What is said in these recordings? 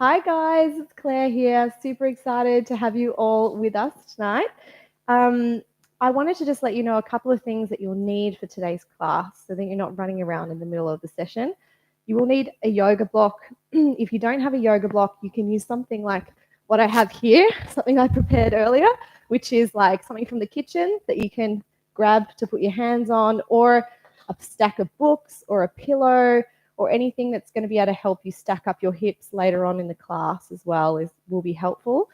Hi guys, it's Claire here. Super excited to have you all with us tonight. Um, I wanted to just let you know a couple of things that you'll need for today's class so that you're not running around in the middle of the session. You will need a yoga block. If you don't have a yoga block, you can use something like what I have here, something I prepared earlier, which is like something from the kitchen that you can grab to put your hands on, or a stack of books, or a pillow, or anything that's going to be able to help you stack up your hips later on in the class as well will be helpful.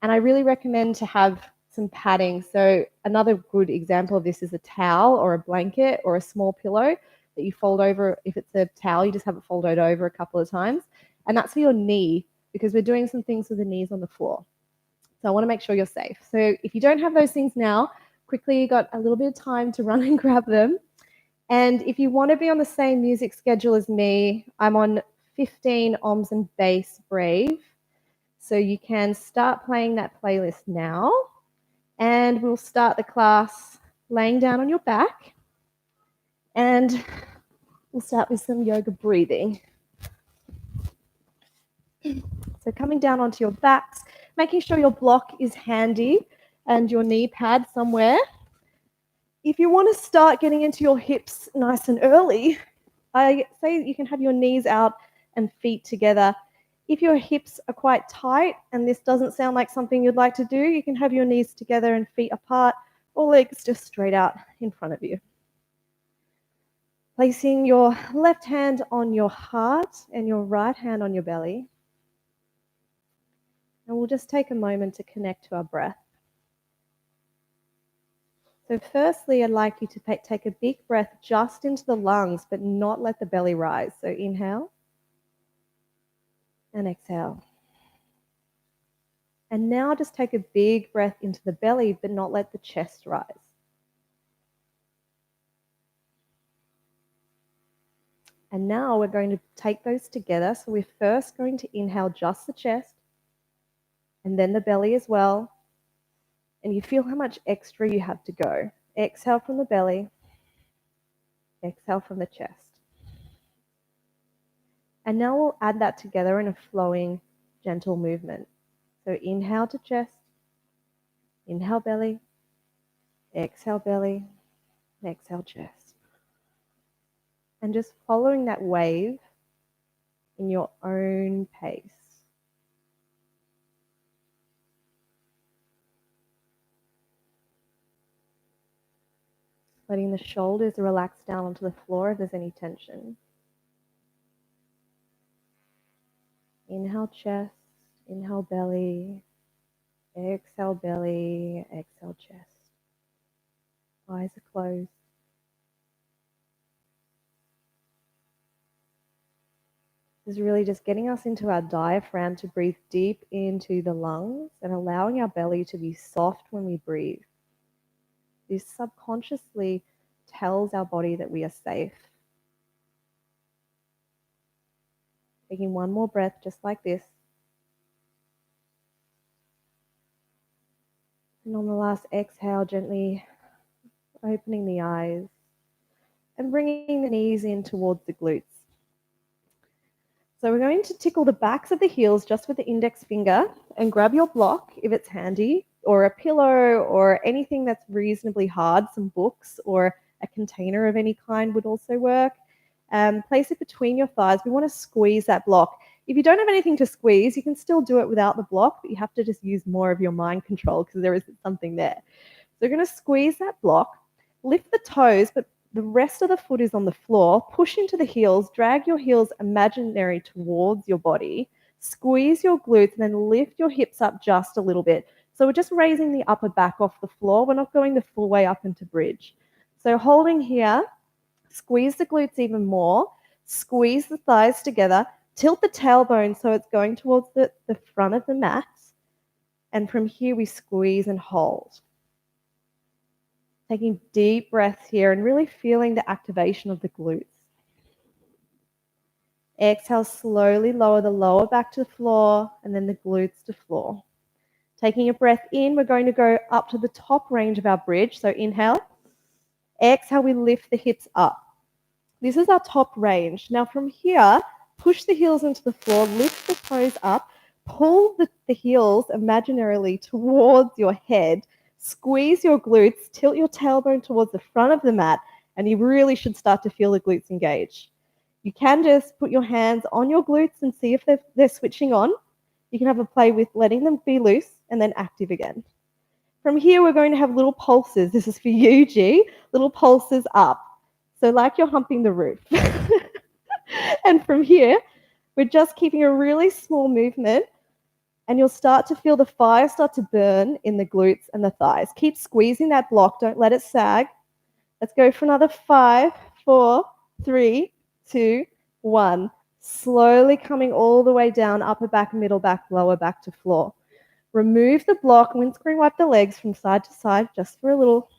And I really recommend to have some padding. So another good example of this is a towel or a blanket or a small pillow that you fold over. If it's a towel, you just have it folded over a couple of times. And that's for your knee, because we're doing some things with the knees on the floor. So I want to make sure you're safe. So if you don't have those things now, quickly, you got a little bit of time to run and grab them. And if you want to be on the same music schedule as me, I'm on 15 ohms and bass Brave. So you can start playing that playlist now. And we'll start the class laying down on your back. And we'll start with some yoga breathing. So coming down onto your backs, making sure your block is handy and your knee pad somewhere. If you want to start getting into your hips nice and early, I say you can have your knees out and feet together. If your hips are quite tight and this doesn't sound like something you'd like to do, you can have your knees together and feet apart, or legs just straight out in front of you. Placing your left hand on your heart and your right hand on your belly. And we'll just take a moment to connect to our breath. So firstly, I'd like you to take a big breath just into the lungs, but not let the belly rise. So inhale and exhale. And now just take a big breath into the belly, but not let the chest rise. And now we're going to take those together. So we're first going to inhale just the chest, and then the belly as well. And you feel how much extra you have to go. Exhale from the belly, exhale from the chest. And now we'll add that together in a flowing, gentle movement. So inhale to chest, inhale belly, exhale chest. And just following that wave in your own pace. Letting the shoulders relax down onto the floor if there's any tension. Inhale chest, inhale belly, exhale chest. Eyes are closed. This is really just getting us into our diaphragm to breathe deep into the lungs and allowing our belly to be soft when we breathe. This subconsciously tells our body that we are safe. Taking one more breath just like this. And on the last exhale, gently opening the eyes and bringing the knees in towards the glutes. So we're going to tickle the backs of the heels just with the index finger and grab your block if it's handy, or a pillow or anything that's reasonably hard, some books or a container of any kind would also work. Place it between your thighs. We want to squeeze that block. If you don't have anything to squeeze, you can still do it without the block, but you have to just use more of your mind control because there isn't something there. So we're going to squeeze that block, lift the toes, but the rest of the foot is on the floor. Push into the heels, drag your heels imaginary towards your body, squeeze your glutes, and then lift your hips up just a little bit. So we're just raising the upper back off the floor. We're not going the full way up into bridge. So holding here, squeeze the glutes even more, squeeze the thighs together, tilt the tailbone so it's going towards the front of the mat. And from here we squeeze and hold. Taking deep breaths here and really feeling the activation of the glutes. Exhale, slowly lower the lower back to the floor and then the glutes to floor. Taking a breath in, we're going to go up to the top range of our bridge. So inhale. Exhale, we lift the hips up. This is our top range. Now from here, push the heels into the floor, lift the toes up, pull the heels imaginarily towards your head, squeeze your glutes, tilt your tailbone towards the front of the mat, and you really should start to feel the glutes engage. You can just put your hands on your glutes and see if they're switching on. You can have a play with letting them be loose and then active again. From here, we're going to have little pulses. This is for you, G. Little pulses up. So like you're humping the roof. And from here, we're just keeping a really small movement, and you'll start to feel the fire start to burn in the glutes and the thighs. Keep squeezing that block. Don't let it sag. Let's go for another 5, 4, 3, 2, 1. Slowly coming all the way down, upper back, middle back, lower back to floor. Remove the block, windscreen wipe the legs from side to side just for a little,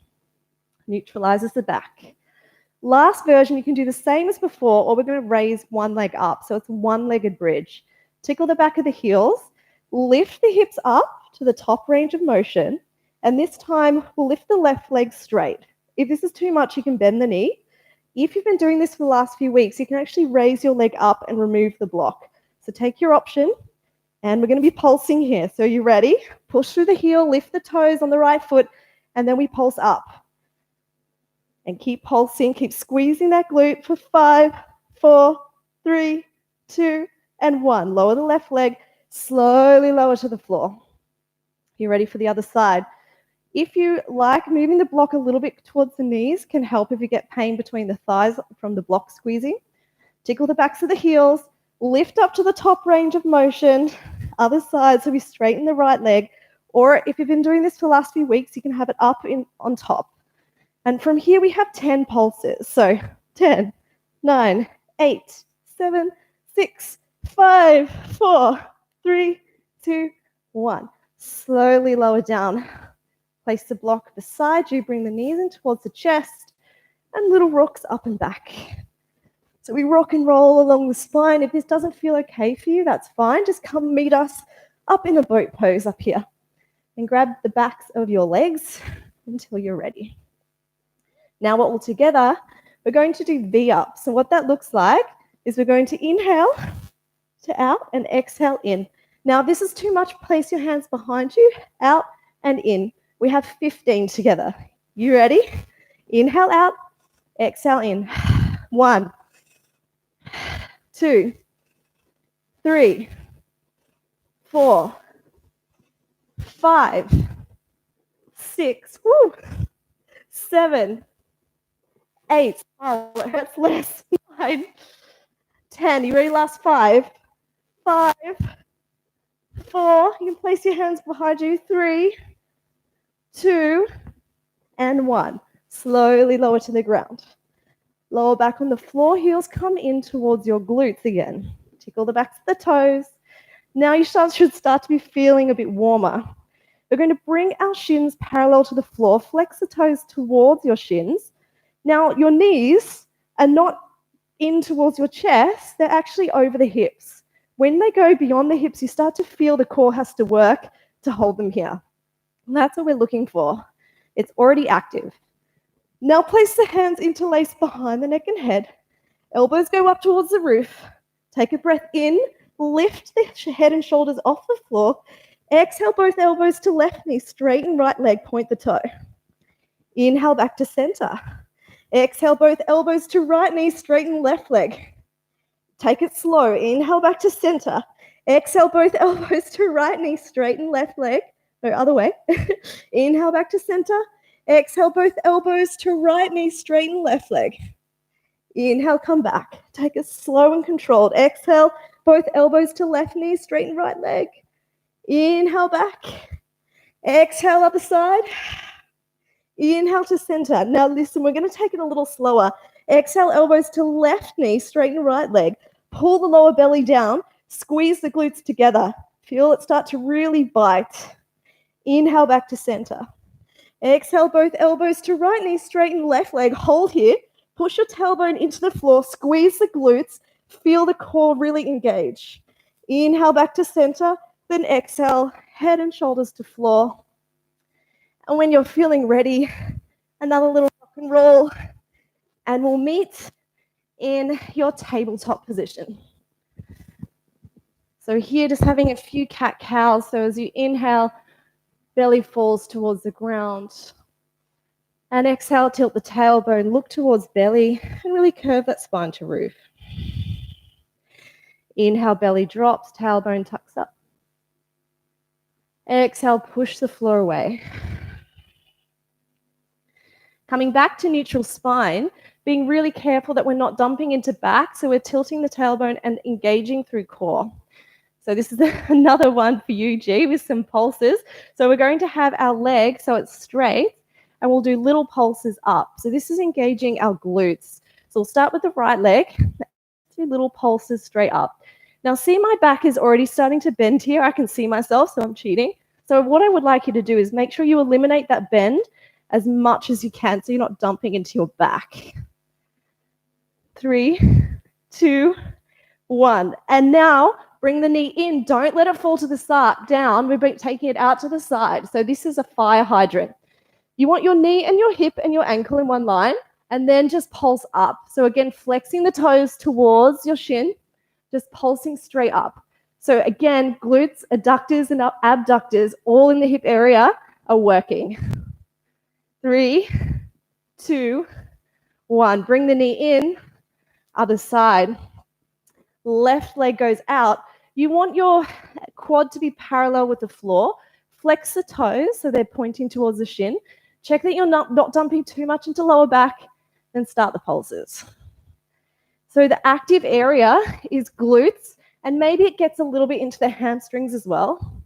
neutralizes the back. Last version, you can do the same as before, or we're going to raise one leg up. So it's a one-legged bridge. Tickle the back of the heels, lift the hips up to the top range of motion, and this time we'll lift the left leg straight. If this is too much, you can bend the knee. If you've been doing this for the last few weeks, you can actually raise your leg up and remove the block. So take your option, and we're going to be pulsing here. So you ready? Push through the heel, lift the toes on the right foot, and then we pulse up. And keep pulsing, keep squeezing that glute for 5, 4, 3, 2, and 1. Lower the left leg, slowly lower to the floor. You ready for the other side? If you like, moving the block a little bit towards the knees can help if you get pain between the thighs from the block squeezing. Tickle the backs of the heels, lift up to the top range of motion. Other side, so we straighten the right leg. Or if you've been doing this for the last few weeks, you can have it up on top. And from here, we have 10 pulses. So 10, 9, 8, 7, 6, 5, 4, 3, 2, 1. Slowly lower down. Place the block beside you. Bring the knees in towards the chest. And little rocks up and back. So we rock and roll along the spine. If this doesn't feel okay for you, that's fine. Just come meet us up in a boat pose up here. And grab the backs of your legs until you're ready. Now all together, we're going to do V-up. So what that looks like is we're going to inhale to out and exhale in. Now if this is too much, place your hands behind you, out and in. We have 15 together. You ready? Inhale out, exhale in. 1, 2, 3, 4, 5, 6, 7, 8, oh, it hurts less, 9, 10, you ready? Last 5, 5, 4, you can place your hands behind you, 3, 2, and 1. Slowly lower to the ground. Lower back on the floor, heels come in towards your glutes again. Tickle the backs of the toes. Now you should start to be feeling a bit warmer. We're going to bring our shins parallel to the floor, flex the toes towards your shins. Now, your knees are not in towards your chest, they're actually over the hips. When they go beyond the hips, you start to feel the core has to work to hold them here. And that's what we're looking for. It's already active. Now place the hands interlaced behind the neck and head. Elbows go up towards the roof. Take a breath in, lift the head and shoulders off the floor. Exhale both elbows to left knee, straighten right leg, point the toe. Inhale back to center. Exhale both elbows to right knee, straighten left leg. Take it slow. Inhale back to center. Exhale both elbows to right knee, straighten left leg. No, other way. Inhale back to center. Exhale both elbows to right knee, straighten left leg. Inhale, come back. Take it slow and controlled. Exhale, both elbows to left knee, straighten right leg. Inhale back. Exhale, other side. Inhale to center. Now listen, we're going to take it a little slower. Exhale, elbows to left knee, straighten right leg. Pull the lower belly down. Squeeze the glutes together. Feel it start to really bite. Inhale back to center. Exhale, both elbows to right knee, straighten left leg. Hold here. Push your tailbone into the floor. Squeeze the glutes. Feel the core really engage. Inhale back to center. Then exhale, head and shoulders to floor. And when you're feeling ready, another little rock and roll. And we'll meet in your tabletop position. So here, just having a few cat-cows. So as you inhale, belly falls towards the ground. And exhale, tilt the tailbone, look towards belly, and really curve that spine to roof. Inhale, belly drops, tailbone tucks up. Exhale, push the floor away. Coming back to neutral spine, being really careful that we're not dumping into back, so we're tilting the tailbone and engaging through core. So this is another one for you, G, with some pulses. So we're going to have our leg so it's straight, and we'll do little pulses up. So this is engaging our glutes. So we'll start with the right leg, do little pulses straight up. Now see, my back is already starting to bend here. I can see myself, so I'm cheating. So what I would like you to do is make sure you eliminate that bend as much as you can so you're not dumping into your back. 3, 2, 1. And now bring the knee in. Don't let it fall to the side, down. We're taking it out to the side. So this is a fire hydrant. You want your knee and your hip and your ankle in one line, and then just pulse up. So again, flexing the toes towards your shin, just pulsing straight up. So again, glutes, adductors, and abductors, all in the hip area, are working. 3, 2, 1. Bring the knee in, other side. Left leg goes out. You want your quad to be parallel with the floor. Flex the toes so they're pointing towards the shin. Check that you're not dumping too much into lower back, then start the pulses. So the active area is glutes, and maybe it gets a little bit into the hamstrings as well.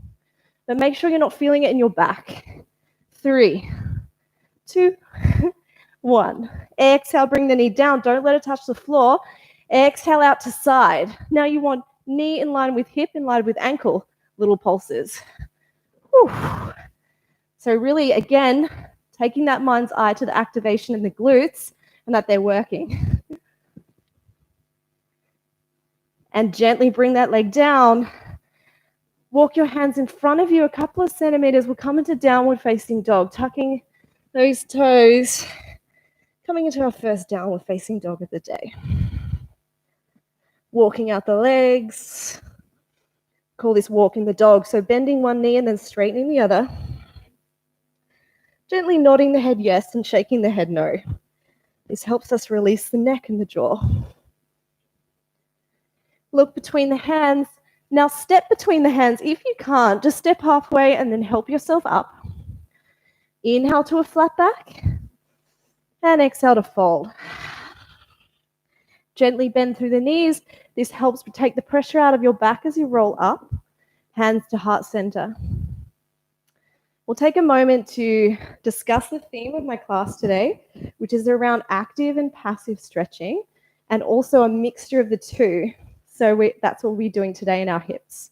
But make sure you're not feeling it in your back. 3, 2, 1. Exhale, bring the knee down. Don't let it touch the floor. Exhale out to side. Now you want knee in line with hip, in line with ankle, little pulses. Whew. So really, again, taking that mind's eye to the activation in the glutes and that they're working. And gently bring that leg down. Walk your hands in front of you a couple of centimeters. We'll come into downward facing dog, tucking those toes, coming into our first downward facing dog of the day. Walking out the legs. Call this walking the dog. So bending one knee and then straightening the other. Gently nodding the head yes and shaking the head no. This helps us release the neck and the jaw. Look between the hands. Now step between the hands. If you can't, just step halfway and then help yourself up. Inhale to a flat back. And exhale to fold. Gently bend through the knees. This helps take the pressure out of your back as you roll up. Hands to heart center. We'll take a moment to discuss the theme of my class today, which is around active and passive stretching, and also a mixture of the two. So that's what we're doing today in our hips.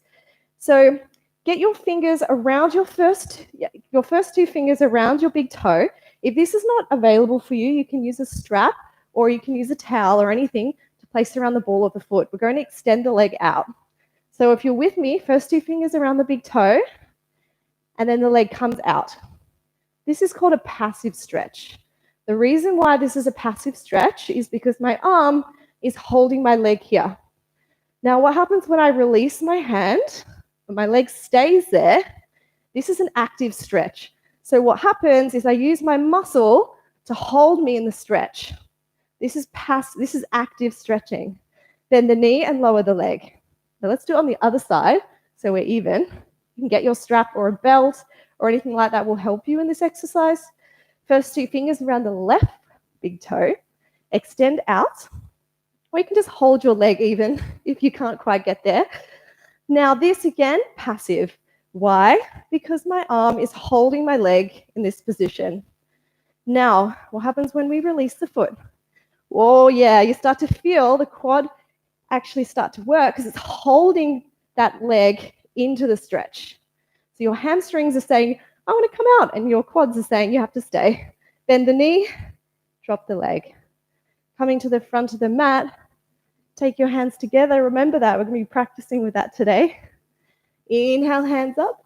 So get your fingers around your first 2 fingers around your big toe. If this is not available for you, you can use a strap or you can use a towel or anything to place around the ball of the foot. We're going to extend the leg out. So if you're with me, first 2 fingers around the big toe, and then the leg comes out. This is called a passive stretch. The reason why this is a passive stretch is because my arm is holding my leg here. Now, what happens when I release my hand, and my leg stays there? This is an active stretch. So what happens is I use my muscle to hold me in the stretch. This is active stretching. Bend the knee and lower the leg. Now let's do it on the other side so we're even. You can get your strap or a belt or anything like that will help you in this exercise. First 2 fingers around the left big toe. Extend out. Or you can just hold your leg even if you can't quite get there. Now this again, passive. Why? Because my arm is holding my leg in this position. Now, what happens when we release the foot? Oh yeah, you start to feel the quad actually start to work because it's holding that leg into the stretch. So your hamstrings are saying, I want to come out, and your quads are saying you have to stay. Bend the knee, drop the leg. Coming to the front of the mat, take your hands together. Remember that, we're going to be practicing with that today. Inhale, hands up,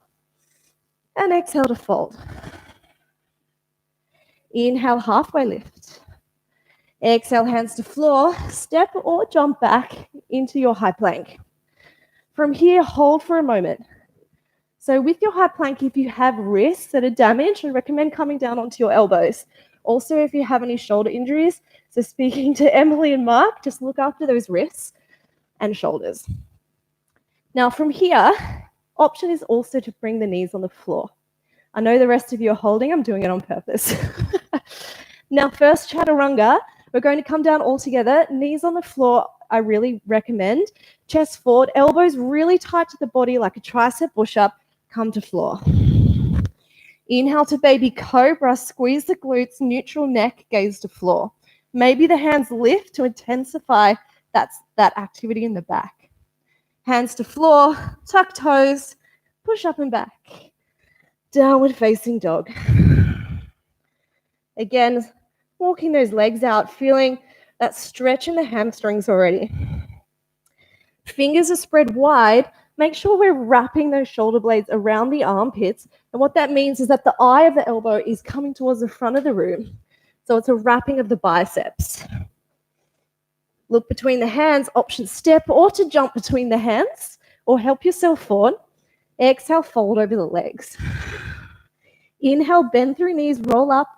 and exhale to fold. Inhale, halfway lift. Exhale, hands to floor. Step or jump back into your high plank. From here, hold for a moment. So with your high plank, if you have wrists that are damaged, I recommend coming down onto your elbows. Also, if you have any shoulder injuries, so speaking to Emily and Mark, just look after those wrists and shoulders. Now from here, option is also to bring the knees on the floor. I know the rest of you are holding, I'm doing it on purpose. Now first chaturanga, we're going to come down all together, knees on the floor, I really recommend. Chest forward, elbows really tight to the body like a tricep push-up, come to floor. Inhale to baby cobra, squeeze the glutes, neutral neck, gaze to floor. Maybe the hands lift to intensify that activity in the back. Hands to floor, tuck toes, push up and back. Downward facing dog. Again, walking those legs out, feeling that stretch in the hamstrings already. Fingers are spread wide. Make sure we're wrapping those shoulder blades around the armpits. And what that means is that the eye of the elbow is coming towards the front of the room. So it's a wrapping of the biceps. Look between the hands, option step or to jump between the hands or help yourself forward. Exhale, fold over the legs. Inhale, bend through knees, roll up.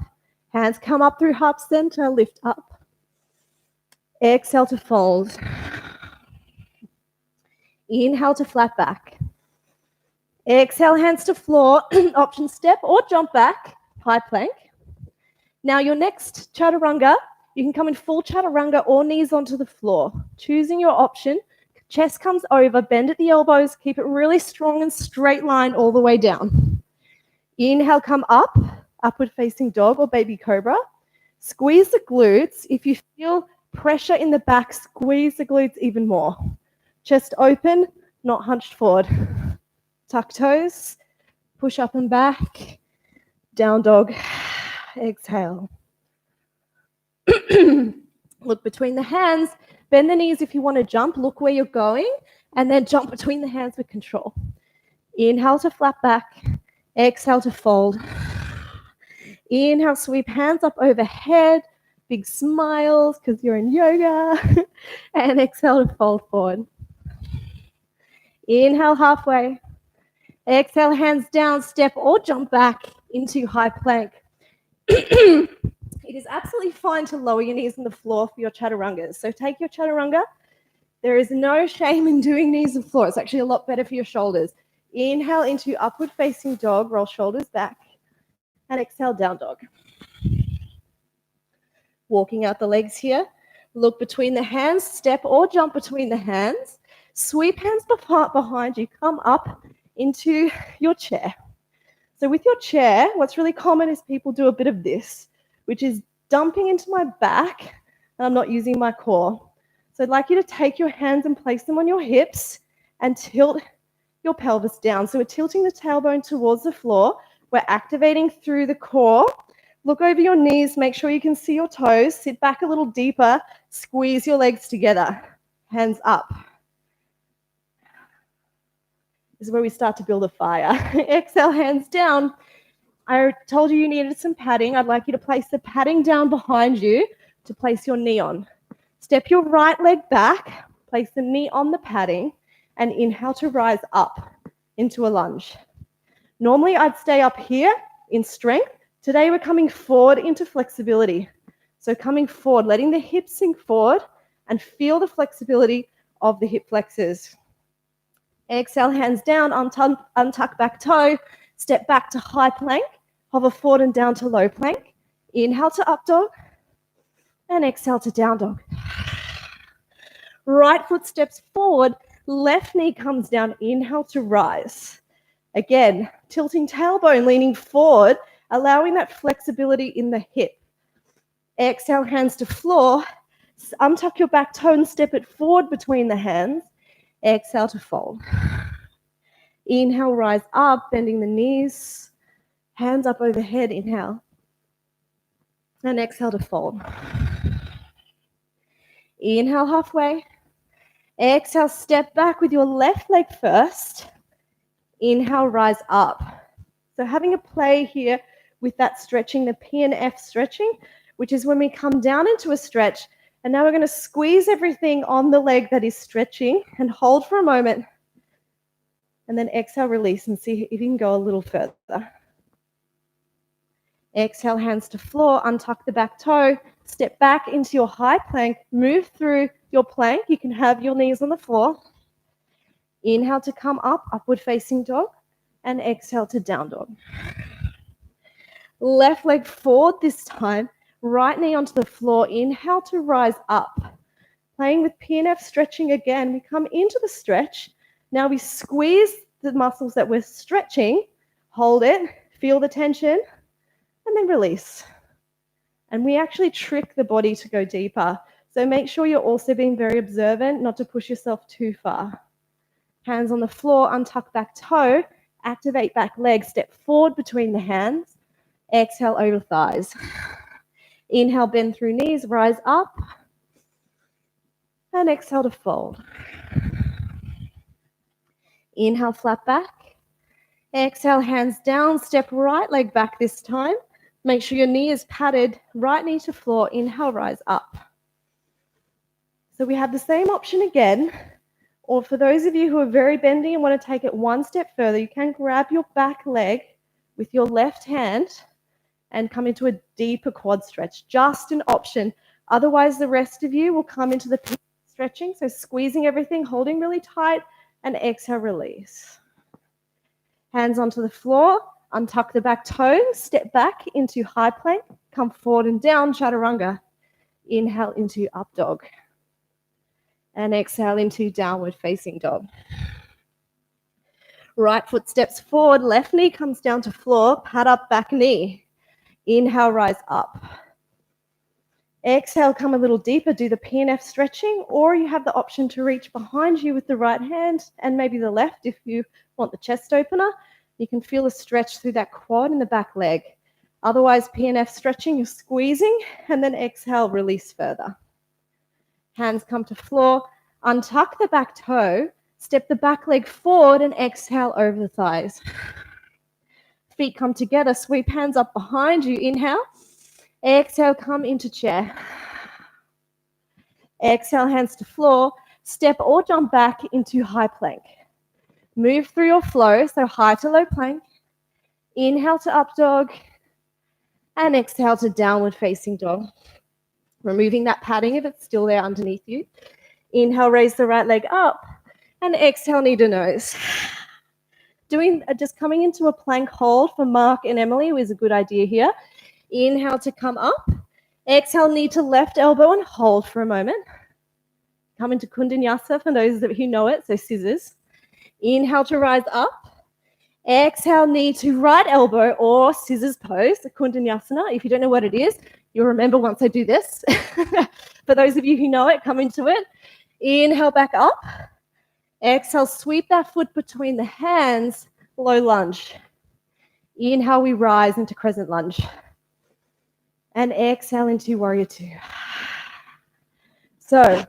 Hands come up through heart center, lift up. Exhale to fold. Inhale to flat back. Exhale, hands to floor, option step or jump back, high plank. Now your next chaturanga, you can come in full chaturanga or knees onto the floor. Choosing your option, chest comes over, bend at the elbows, keep it really strong and straight line all the way down. Inhale, come up, upward facing dog or baby cobra. Squeeze the glutes. If you feel pressure in the back, squeeze the glutes even more. Chest open, not hunched forward. Tuck toes, push up and back, down dog, exhale. Look between the hands, bend the knees if you want to jump, look where you're going, and then jump between the hands with control. Inhale to flat back, exhale to fold. Inhale, sweep hands up overhead, big smiles because you're in yoga, and exhale to fold forward. Inhale halfway. Exhale, hands down, step or jump back into high plank. It is absolutely fine to lower your knees on the floor for your chaturangas. So take your chaturanga. There is no shame in doing knees on the floor. It's actually a lot better for your shoulders. Inhale into upward facing dog, roll shoulders back, and exhale, down dog. Walking out the legs here. Look between the hands, step or jump between the hands. Sweep hands behind you, come up into your chair. So with your chair, what's really common is people do a bit of this, which is dumping into my back, and I'm not using my core. So I'd like you to take your hands and place them on your hips and tilt your pelvis down. So we're tilting the tailbone towards the floor. We're activating through the core. Look over your knees, make sure you can see your toes. Sit back a little deeper, squeeze your legs together, hands up. This is where we start to build a fire. Exhale, hands down. I told you needed some padding. I'd like you to place the padding down behind you to place your knee on. Step your right leg back, place the knee on the padding, and inhale to rise up into a lunge. Normally, I'd stay up here in strength. Today, we're coming forward into flexibility. So coming forward, letting the hips sink forward and feel the flexibility of the hip flexors. Exhale, hands down, untuck back toe, step back to high plank, hover forward and down to low plank. Inhale to up dog, and exhale to down dog. Right foot steps forward, left knee comes down, inhale to rise. Again, tilting tailbone, leaning forward, allowing that flexibility in the hip. Exhale, hands to floor, untuck your back toe and step it forward between the hands. Exhale to fold. Inhale, rise up, bending the knees. Hands up overhead, inhale. And exhale to fold. Inhale halfway. Exhale, step back with your left leg first. Inhale, rise up. So having a play here with that stretching, the P and F stretching, which is when we come down into a stretch. And now we're going to squeeze everything on the leg that is stretching and hold for a moment. And then exhale, release, and see if you can go a little further. Exhale, hands to floor, untuck the back toe, step back into your high plank, move through your plank. You can have your knees on the floor. Inhale to come up, upward facing dog, and exhale to down dog. Left leg forward this time, right knee onto the floor. Inhale to rise up. Playing with PNF, stretching again. We come into the stretch. Now we squeeze the muscles that we're stretching, hold it, feel the tension, and then release. And we actually trick the body to go deeper. So make sure you're also being very observant, not to push yourself too far. Hands on the floor, untuck back toe, activate back leg, step forward between the hands, exhale over thighs. Inhale, bend through knees, rise up, and exhale to fold. Inhale, flat back. Exhale, hands down, step right leg back this time. Make sure your knee is padded, right knee to floor. Inhale, rise up. So we have the same option again, or for those of you who are very bendy and want to take it one step further, you can grab your back leg with your left hand and come into a deeper quad stretch. Just an option. Otherwise, the rest of you will come into the stretching, so squeezing everything, holding really tight, and exhale, release. Hands onto the floor, untuck the back toes, step back into high plank, come forward and down, chaturanga. Inhale into up dog. And exhale into downward facing dog. Right foot steps forward, left knee comes down to floor, pad up back knee. Inhale, rise up. Exhale, come a little deeper, do the PNF stretching, or you have the option to reach behind you with the right hand and maybe the left if you want the chest opener. You can feel a stretch through that quad in the back leg. Otherwise, PNF stretching, you're squeezing, and then exhale, release further. Hands come to floor, untuck the back toe, step the back leg forward, and exhale over the thighs. Feet come together, sweep hands up behind you, inhale. Exhale, come into chair. Exhale, hands to floor, step or jump back into high plank. Move through your flow, so high to low plank. Inhale to up dog, and exhale to downward facing dog. Removing that padding if it's still there underneath you. Inhale, raise the right leg up, and exhale, knee to nose. Just coming into a plank hold for Mark and Emily was a good idea here. Inhale to come up. Exhale, knee to left elbow and hold for a moment. Come into Kundinyasa for those of you who know it, so scissors. Inhale to rise up. Exhale, knee to right elbow or scissors pose, the Kundinyasana. If you don't know what it is, you'll remember once I do this. For those of you who know it, come into it. Inhale, back up. Exhale, sweep that foot between the hands, low lunge. Inhale, we rise into crescent lunge. And exhale into warrior two. So,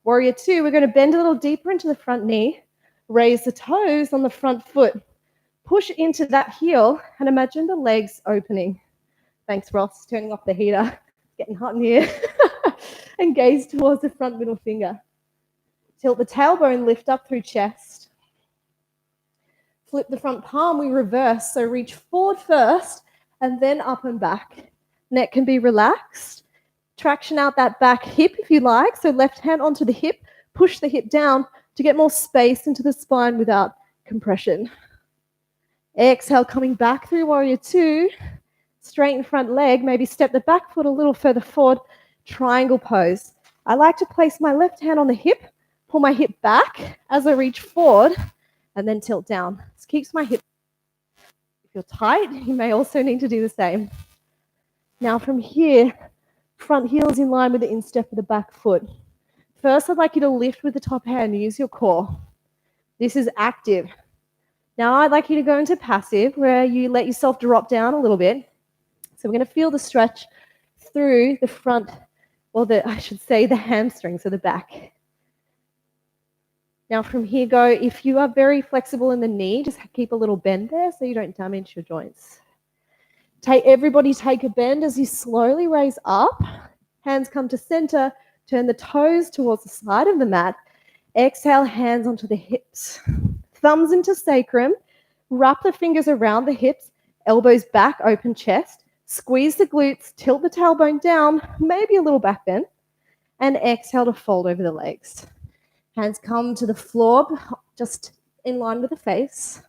warrior two, we're going to bend a little deeper into the front knee, raise the toes on the front foot, push into that heel, and imagine the legs opening. Thanks, Ross, turning off the heater. It's getting hot in here. And gaze towards the front middle finger. Tilt the tailbone, lift up through chest. Flip the front palm, we reverse. So reach forward first, and then up and back. Neck can be relaxed. Traction out that back hip if you like. So left hand onto the hip, push the hip down to get more space into the spine without compression. Exhale, coming back through warrior two. Straighten front leg, maybe step the back foot a little further forward. Triangle pose. I like to place my left hand on the hip, pull my hip back as I reach forward, and then tilt down. This keeps my hip. If you're tight, you may also need to do the same. Now from here, front heel is in line with the instep of the back foot. First, I'd like you to lift with the top hand, use your core. This is active. Now I'd like you to go into passive, where you let yourself drop down a little bit. So we're going to feel the stretch through the front, or the hamstring, so the back. Now from here, go, if you are very flexible in the knee, just keep a little bend there so you don't damage your joints. Everybody take a bend as you slowly raise up. Hands come to center. Turn the toes towards the side of the mat. Exhale, hands onto the hips. Thumbs into sacrum, wrap the fingers around the hips, elbows back, open chest, squeeze the glutes, tilt the tailbone down, maybe a little back bend, and exhale to fold over the legs. Hands come to the floor, just in line with the face.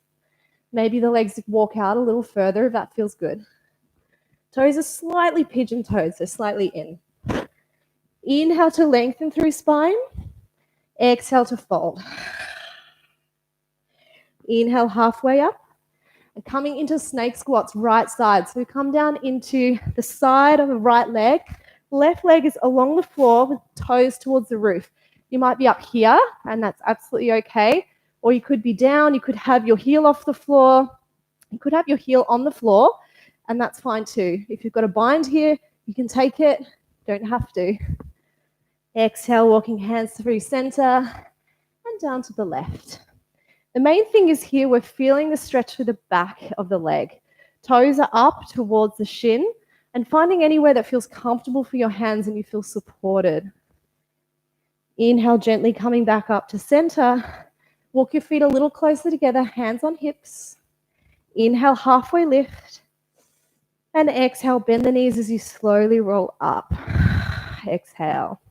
Maybe the legs walk out a little further if that feels good. Toes are slightly pigeon-toed, so slightly in. Inhale to lengthen through spine. Exhale to fold. Inhale halfway up. And coming into snake squats, right side. So we come down into the side of the right leg. Left leg is along the floor with toes towards the roof. You might be up here, and that's absolutely okay. Or you could be down. You could have your heel off the floor. You could have your heel on the floor, and that's fine too. If you've got a bind here, you can take it. Don't have to. Exhale, walking hands through center and down to the left. The main thing is here we're feeling the stretch through the back of the leg. Toes are up towards the shin and finding anywhere that feels comfortable for your hands and you feel supported. Inhale, gently coming back up to center. Walk your feet a little closer together, hands on hips. Inhale, halfway lift. And exhale, bend the knees as you slowly roll up. Exhale.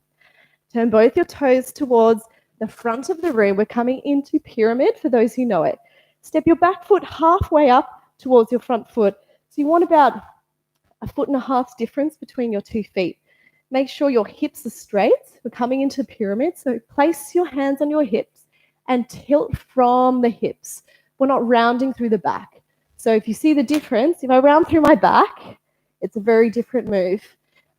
Turn both your toes towards the front of the room. We're coming into pyramid for those who know it. Step your back foot halfway up towards your front foot. So you want about 1.5 foot difference between your 2 feet. Make sure your hips are straight. We're coming into pyramid. So place your hands on your hips and tilt from the hips. We're not rounding through the back. So if you see the difference, if I round through my back, it's a very different move.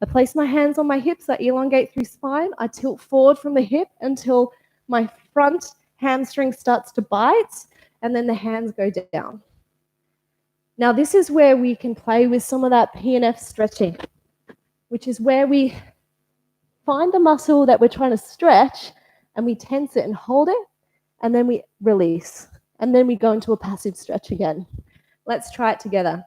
I place my hands on my hips, I elongate through spine, I tilt forward from the hip until my front hamstring starts to bite, and then the hands go down. Now this is where we can play with some of that P&F stretching, which is where we find the muscle that we're trying to stretch and we tense it and hold it, and then we release, and then we go into a passive stretch again. Let's try it together.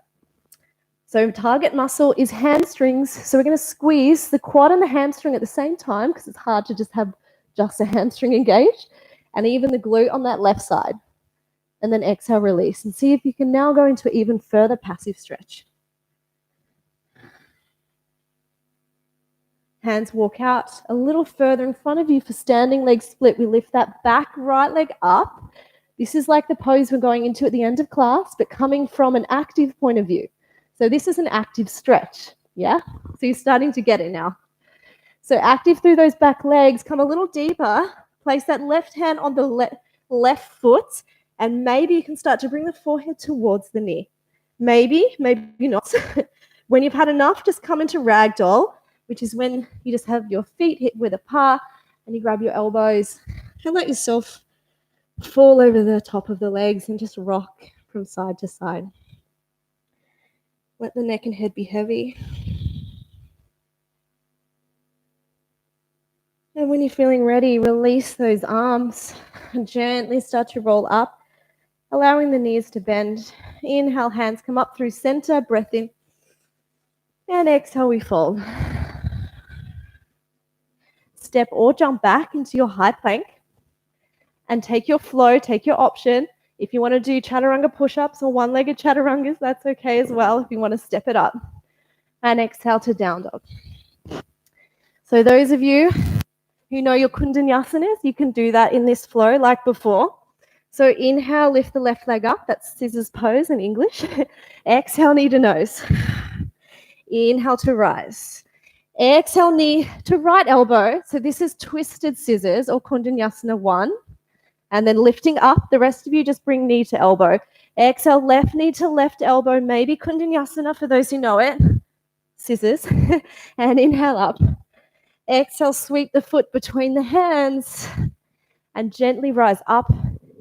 So target muscle is hamstrings. So we're going to squeeze the quad and the hamstring at the same time because it's hard to just have just a hamstring engaged, and even the glute on that left side. And then exhale, release. And see if you can now go into an even further passive stretch. Hands walk out a little further in front of you for standing leg split. We lift that back right leg up. This is like the pose we're going into at the end of class, but coming from an active point of view. So this is an active stretch, yeah? So you're starting to get it now. So active through those back legs, come a little deeper, place that left hand on the left foot, and maybe you can start to bring the forehead towards the knee. Maybe, maybe not. When you've had enough, just come into ragdoll, which is when you just have your feet hip width apart and you grab your elbows and let yourself fall over the top of the legs and just rock from side to side. Let the neck and head be heavy. And when you're feeling ready, release those arms and gently start to roll up, allowing the knees to bend. Inhale, hands come up through center, breath in. And exhale, we fold. Step or jump back into your high plank and take your flow, take your option. If you want to do chaturanga push-ups or one-legged chaturangas, that's okay as well if you want to step it up. And exhale to down dog. So those of you who know your kundanyasanas, you can do that in this flow like before. So inhale, lift the left leg up. That's scissors pose in English. Exhale, knee to nose. Inhale to rise. Exhale, knee to right elbow. So this is twisted scissors or kundanyasana 1. And then lifting up, the rest of you just bring knee to elbow. Exhale, left knee to left elbow, maybe kundanyasana for those who know it. Scissors. And inhale up. Exhale, sweep the foot between the hands and gently rise up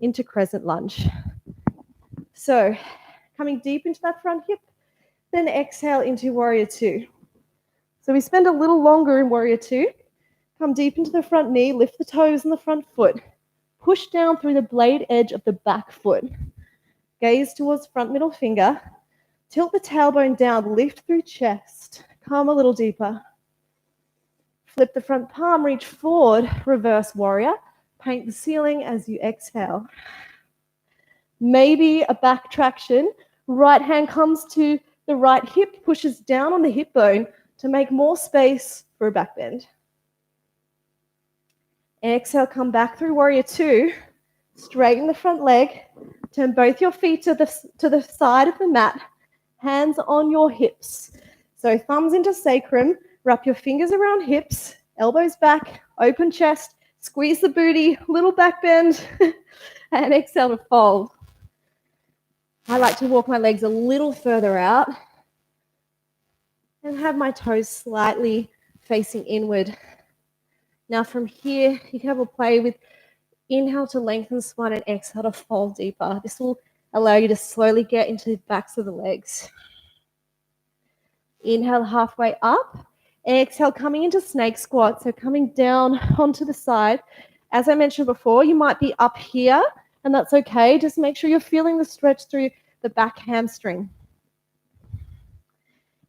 into crescent lunge. So coming deep into that front hip, then exhale into warrior 2. So we spend a little longer in warrior 2. Come deep into the front knee, lift the toes on the front foot. Push down through the blade edge of the back foot. Gaze towards front middle finger. Tilt the tailbone down, lift through chest. Come a little deeper. Flip the front palm, reach forward, reverse warrior. Paint the ceiling as you exhale. Maybe a back traction. Right hand comes to the right hip, pushes down on the hip bone to make more space for a back bend. Exhale, come back through warrior two. Straighten the front leg. Turn both your feet to the side of the mat. Hands on your hips. So thumbs into sacrum. Wrap your fingers around hips. Elbows back. Open chest. Squeeze the booty. Little back bend. And exhale to fold. I like to walk my legs a little further out and have my toes slightly facing inward. Now from here, you can have a play with inhale to lengthen the spine and exhale to fold deeper. This will allow you to slowly get into the backs of the legs. Inhale halfway up. Exhale, coming into snake squat. So coming down onto the side. As I mentioned before, you might be up here, and that's okay. Just make sure you're feeling the stretch through the back hamstring.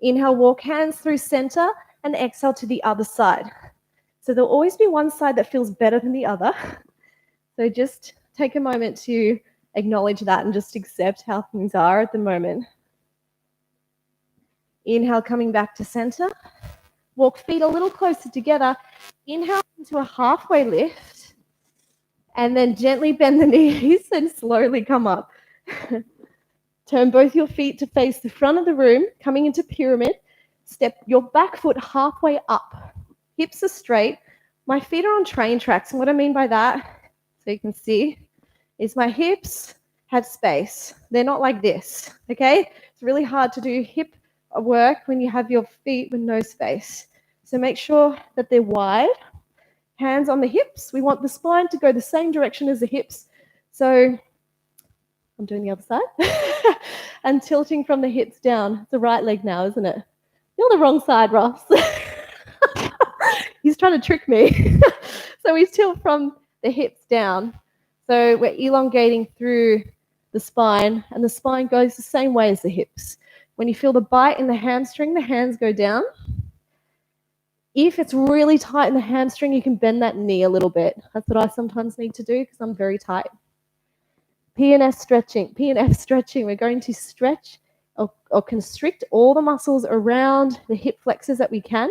Inhale, walk hands through center, and exhale to the other side. So there'll always be one side that feels better than the other. So just take a moment to acknowledge that and just accept how things are at the moment. Inhale, coming back to center. Walk feet a little closer together. Inhale into a halfway lift. And then gently bend the knees and slowly come up. Turn both your feet to face the front of the room, coming into pyramid. Step your back foot halfway up. Hips are straight. My feet are on train tracks. And what I mean by that, so you can see, is my hips have space. They're not like this, okay? It's really hard to do hip work when you have your feet with no space. So make sure that they're wide. Hands on the hips. We want the spine to go the same direction as the hips. So I'm doing the other side. And tilting from the hips down. It's the right leg now, isn't it? You're on the wrong side, Ross. He's trying to trick me. So we tilt from the hips down. So we're elongating through the spine, and the spine goes the same way as the hips. When you feel the bite in the hamstring, the hands go down. If it's really tight in the hamstring, you can bend that knee a little bit. That's what I sometimes need to do because I'm very tight. P&F stretching. We're going to stretch or constrict all the muscles around the hip flexors that we can.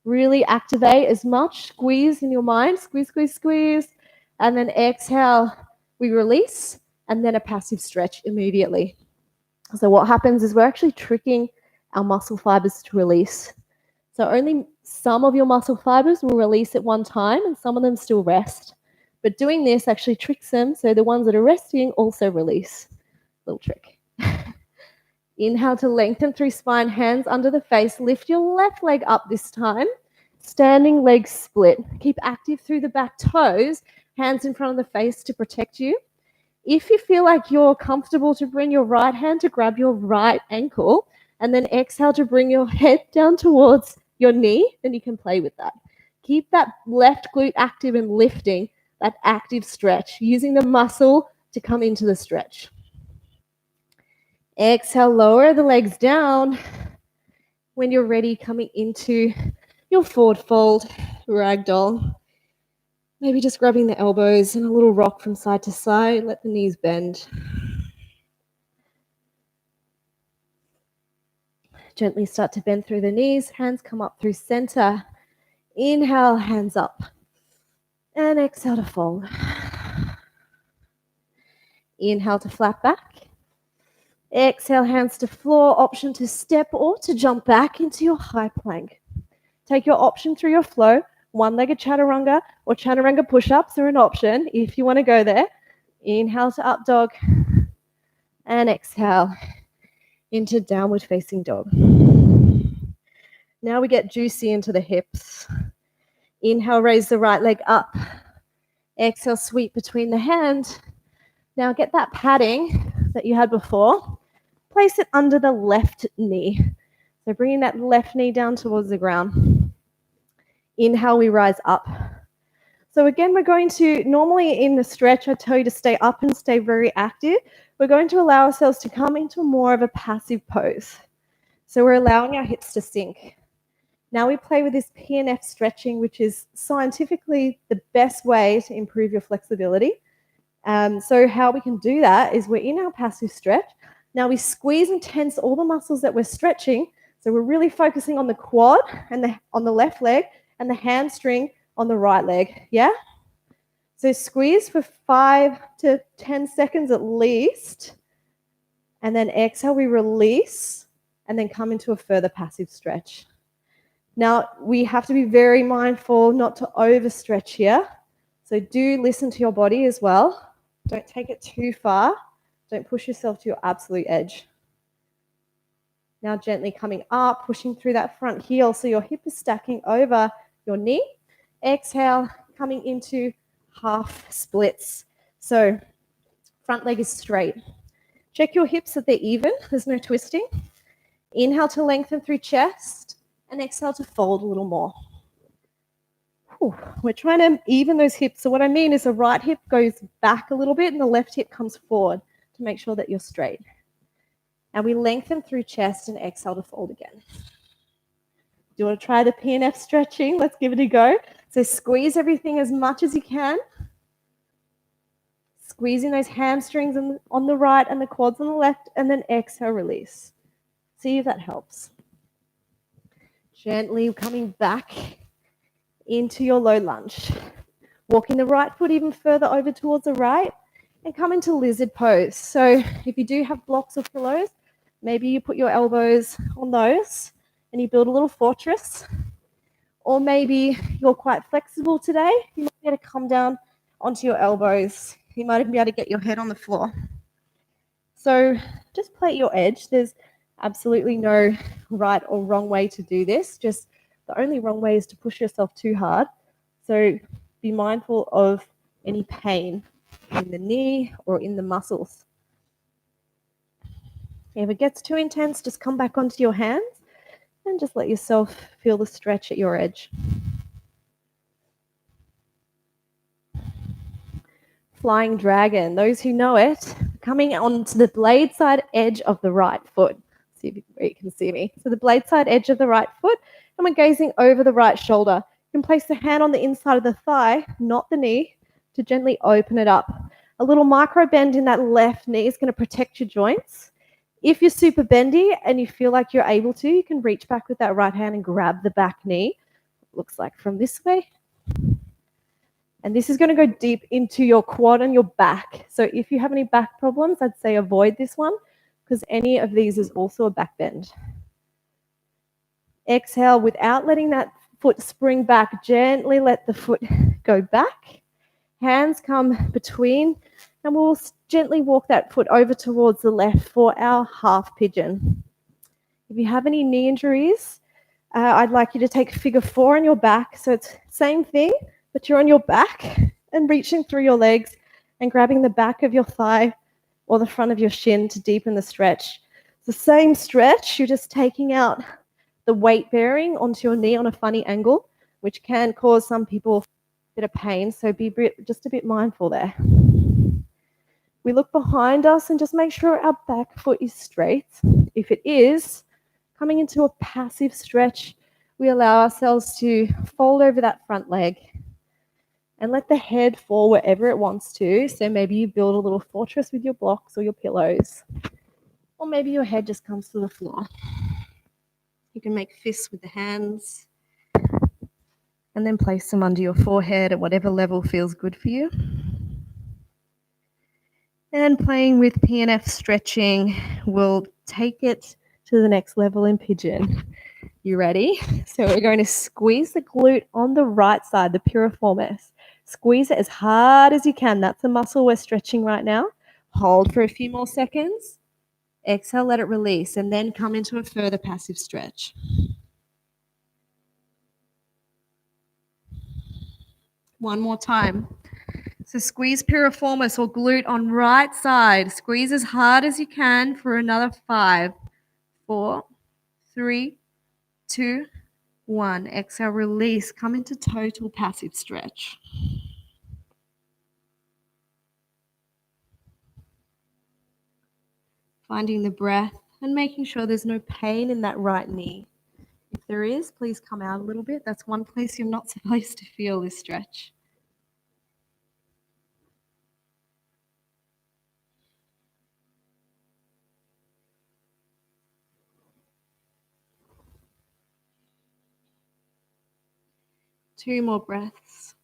Really activate as much. Squeeze in your mind. Squeeze, squeeze, squeeze. And then exhale, we release, and then a passive stretch immediately. So what happens is we're actually tricking our muscle fibers to release. So only some of your muscle fibers will release at one time, and some of them still rest. But doing this actually tricks them, so the ones that are resting also release. Little trick. Inhale to lengthen through spine, hands under the face. Lift your left leg up this time. Standing leg split. Keep active through the back toes. Hands in front of the face to protect you. If you feel like you're comfortable to bring your right hand to grab your right ankle, and then exhale to bring your head down towards your knee, then you can play with that. Keep that left glute active and lifting, that active stretch, using the muscle to come into the stretch. Exhale, lower the legs down. When you're ready, coming into your forward fold, ragdoll. Maybe just grabbing the elbows and a little rock from side to side. Let the knees bend. Gently start to bend through the knees. Hands come up through center. Inhale, hands up. And exhale to fold. Inhale to flat back. Exhale, hands to floor. Option to step or to jump back into your high plank. Take your option through your flow. One-legged chaturanga or chaturanga push-ups are an option if you want to go there. Inhale to up dog. And exhale into downward facing dog. Now we get juicy into the hips. Inhale, raise the right leg up. Exhale, sweep between the hands. Now get that padding that you had before. Place it under the left knee. So bringing that left knee down towards the ground. Inhale, we rise up. So again, we're going to, normally in the stretch, I tell you to stay up and stay very active. We're going to allow ourselves to come into more of a passive pose. So we're allowing our hips to sink. Now we play with this P&F stretching, which is scientifically the best way to improve your flexibility. So how we can do that is we're in our passive stretch. Now we squeeze and tense all the muscles that we're stretching. So we're really focusing on the quad and on the left leg and the hamstring on the right leg. Yeah? So squeeze for 5 to 10 seconds at least. And then exhale, we release and then come into a further passive stretch. Now, we have to be very mindful not to overstretch here. So do listen to your body as well. Don't take it too far. Don't push yourself to your absolute edge. Now gently coming up, pushing through that front heel so your hip is stacking over your knee. Exhale, coming into half splits. So front leg is straight. Check your hips that they're even. There's no twisting. Inhale to lengthen through chest and exhale to fold a little more. We're trying to even those hips. So what I mean is the right hip goes back a little bit and the left hip comes forward to make sure that you're straight. And we lengthen through chest and exhale to fold again. Do you want to try the PNF stretching? Let's give it a go. So squeeze everything as much as you can. Squeezing those hamstrings on the right and the quads on the left, and then exhale, release. See if that helps. Gently coming back into your low lunge. Walking the right foot even further over towards the right and come into lizard pose. So if you do have blocks or pillows, maybe you put your elbows on those and you build a little fortress. Or maybe you're quite flexible today. You might be able to come down onto your elbows. You might even be able to get your head on the floor. So just play at your edge. There's absolutely no right or wrong way to do this. Just the only wrong way is to push yourself too hard. So be mindful of any pain in the knee or in the muscles. If it gets too intense, just come back onto your hands and just let yourself feel the stretch at your edge. Flying dragon, those who know it, coming onto the blade side edge of the right foot. See if you can see me. So the blade side edge of the right foot, and we're gazing over the right shoulder. You can place the hand on the inside of the thigh, not the knee, to gently open it up. A little micro bend in that left knee is going to protect your joints. If you're super bendy and you feel like you're able to, you can reach back with that right hand and grab the back knee. Looks like from this way. And this is going to go deep into your quad and your back. So if you have any back problems, I'd say avoid this one because any of these is also a back bend. Exhale without letting that foot spring back. Gently let the foot go back. Hands come between and we'll gently walk that foot over towards the left for our half pigeon. If you have any knee injuries, I'd like you to take figure 4 on your back. So it's same thing, but you're on your back and reaching through your legs and grabbing the back of your thigh or the front of your shin to deepen the stretch. It's the same stretch, you're just taking out the weight bearing onto your knee on a funny angle, which can cause some people a bit of pain, so be just a bit mindful there. We look behind us and just make sure our back foot is straight. If it is, coming into a passive stretch, we allow ourselves to fold over that front leg and let the head fall wherever it wants to. So maybe you build a little fortress with your blocks or your pillows, or maybe your head just comes to the floor. You can make fists with the hands and then place them under your forehead at whatever level feels good for you. And playing with PNF stretching, we'll take it to the next level in pigeon. You ready? So we're going to squeeze the glute on the right side, the piriformis. Squeeze it as hard as you can. That's the muscle we're stretching right now. Hold for a few more seconds. Exhale, let it release, and then come into a further passive stretch. One more time. So squeeze piriformis or glute on right side. Squeeze as hard as you can for another 5, 4, 3, 2, 1. Exhale, release. Come into total passive stretch. Finding the breath and making sure there's no pain in that right knee. If there is, please come out a little bit. That's one place you're not supposed to feel this stretch. 2 more breaths.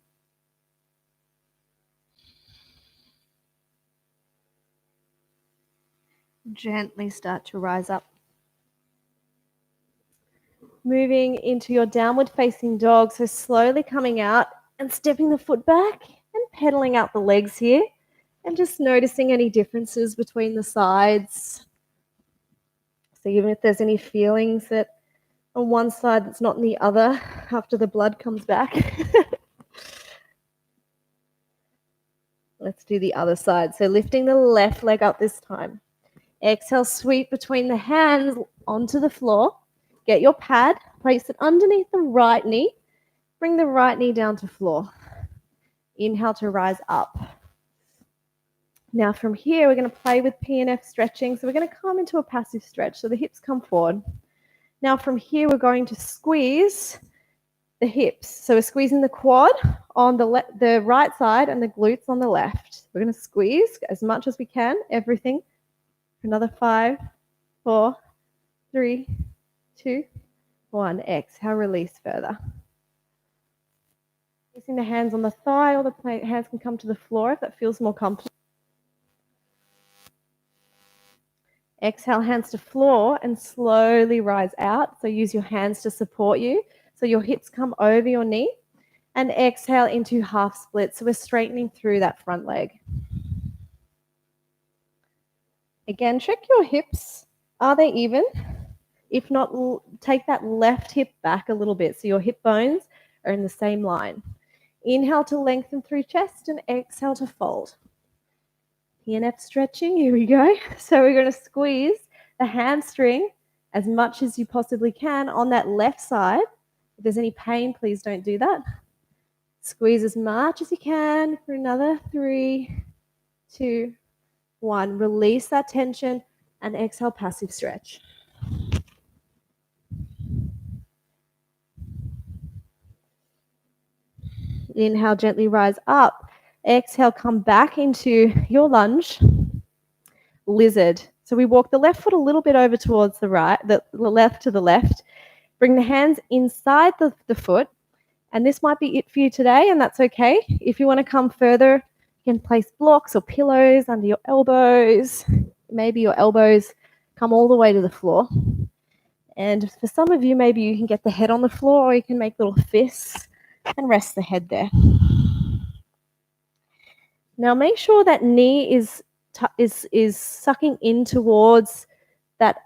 Gently start to rise up. Moving into your downward facing dog, so slowly coming out and stepping the foot back and pedaling out the legs here, and just noticing any differences between the sides. So even if there's any feelings that on one side that's not in the other after the blood comes back. Let's do the other side. So lifting the left leg up this time. Exhale, sweep between the hands onto the floor. Get your pad, place it underneath the right knee. Bring the right knee down to floor. Inhale to rise up. Now from here, we're going to play with PNF stretching. So we're going to come into a passive stretch. So the hips come forward. Now from here, we're going to squeeze the hips. So we're squeezing the quad on the right side and the glutes on the left. We're going to squeeze as much as we can, everything. Another 5, 4, 3, 2, 1. Exhale, release further. Placing the hands on the thigh, or the hands can come to the floor if that feels more comfortable. Exhale, hands to floor and slowly rise out. So use your hands to support you. So your hips come over your knee. And exhale into half split. So we're straightening through that front leg. Again, check your hips. Are they even? If not, take that left hip back a little bit so your hip bones are in the same line. Inhale to lengthen through chest and exhale to fold. PNF stretching, here we go. So we're going to squeeze the hamstring as much as you possibly can on that left side. If there's any pain, please don't do that. Squeeze as much as you can for another 3, 2, 1. Release that tension and exhale, passive stretch. Inhale, gently rise up. Exhale, come back into your lunge. Lizard. So we walk the left foot a little bit over towards the right, the left to the left. Bring the hands inside the foot. And this might be it for you today, and that's okay. If you want to come further, you can place blocks or pillows under your elbows. Maybe your elbows come all the way to the floor. And for some of you, maybe you can get the head on the floor, or you can make little fists and rest the head there. Now make sure that knee is sucking in towards that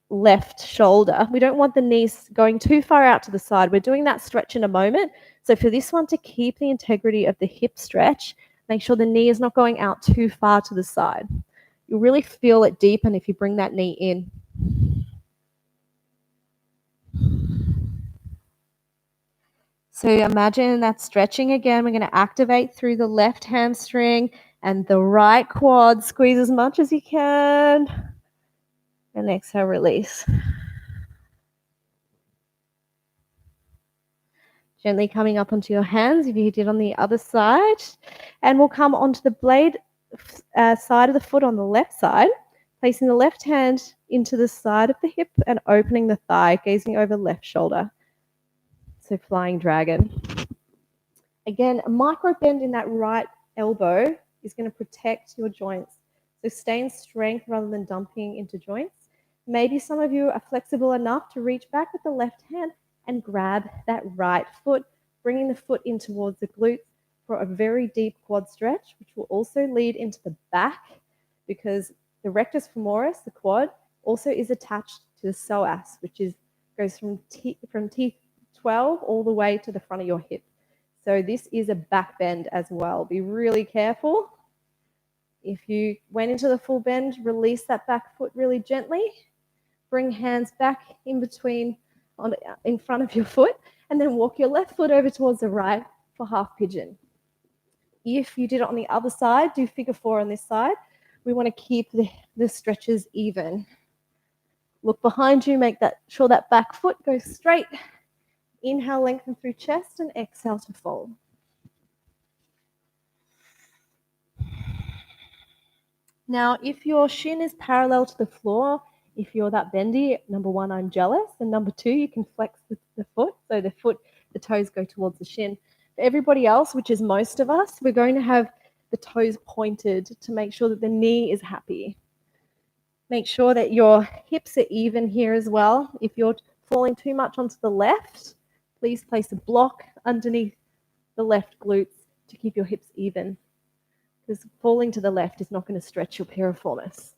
left shoulder. We don't want the knees going too far out to the side. We're doing that stretch in a moment. So for this one, to keep the integrity of the hip stretch, make sure the knee is not going out too far to the side. You'll really feel it deepen if you bring that knee in. So imagine that stretching again. We're going to activate through the left hamstring and the right quad. Squeeze as much as you can. And exhale, release. Gently coming up onto your hands if you did on the other side. And we'll come onto the blade side of the foot on the left side, placing the left hand into the side of the hip and opening the thigh, gazing over left shoulder. So flying dragon. Again, a micro bend in that right elbow is going to protect your joints. So stay in strength rather than dumping into joints. Maybe some of you are flexible enough to reach back with the left hand and grab that right foot, bringing the foot in towards the glutes for a very deep quad stretch, which will also lead into the back, because the rectus femoris, the quad, also is attached to the psoas, which goes from T12 all the way to the front of your hip. So this is a back bend as well. Be really careful. If you went into the full bend, release that back foot really gently. Bring hands back in between, in front of your foot, and then walk your left foot over towards the right for half pigeon. If you did it on the other side, do figure 4 on this side. We want to keep the stretches even. Look behind you, make sure that back foot goes straight. Inhale, lengthen through chest, and exhale to fold. Now, if your shin is parallel to the floor, if you're that bendy, number 1, I'm jealous. And number 2, you can flex the foot. So the foot the toes go towards the shin. For everybody else, which is most of us, we're going to have the toes pointed to make sure that the knee is happy. Make sure that your hips are even here as well. If you're falling too much onto the left, please place a block underneath the left glutes to keep your hips even, because falling to the left is not going to stretch your piriformis.